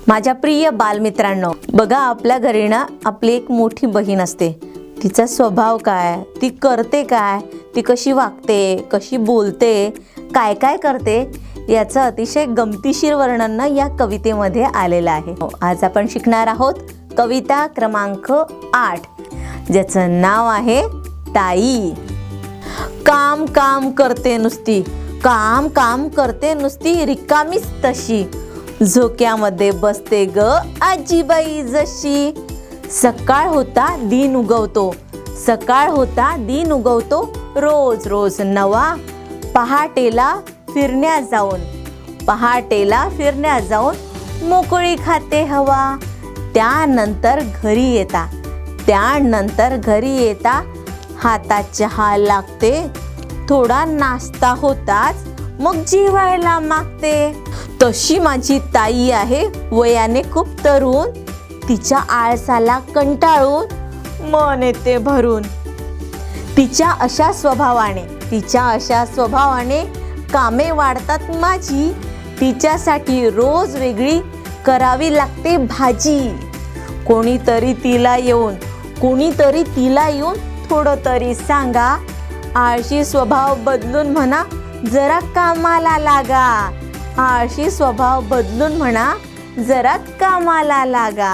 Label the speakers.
Speaker 1: माझ्या प्रिय बालमित्रांनो, बघा आपल्या घरी ना आपली एक मोठी बहीण असते. तिचा स्वभाव काय, ती करते काय, ती कशी वागते, कशी बोलते, काय काय करते याचं अतिशय गमतीशीर वर्णन या कवितेमध्ये आलेलं आहे. आज आपण शिकणार आहोत कविता क्रमांक 8, ज्याचं नाव आहे ताई. काम काम करते नुसती, काम काम करते नुसती, रिकामीच तशी, झोक्यामध्ये बसते ग आजीबाई जशी. सकाळ होता दिन उगवतो, सकाळ होता दिन उगवतो, रोज रोज नवा, पहाटेला फिरण्या जाऊन, पहाटेला फिरण्या जाऊन, मोकळी खाते हवा. त्यानंतर घरी येता, त्यानंतर घरी येता, हातात चहा लागते, थोडा नाश्ता होताच मग जेवायला मागते. तशी माझी ताई आहे, वयाने खूप तरुण, तिच्या आळसाला कंटाळून मन येते भरून. तिच्या अशा स्वभावाने, तिच्या अशा स्वभावाने कामे वाढतात माझी, तिच्यासाठी रोज वेगळी करावी लागते भाजी. कोणीतरी तिला येऊन थोडं तरी सांगा, आळशी स्वभाव बदलून म्हणा जरा कामाला लागा, आळशी स्वभाव बदलून म्हणा जरा कामाला लागा.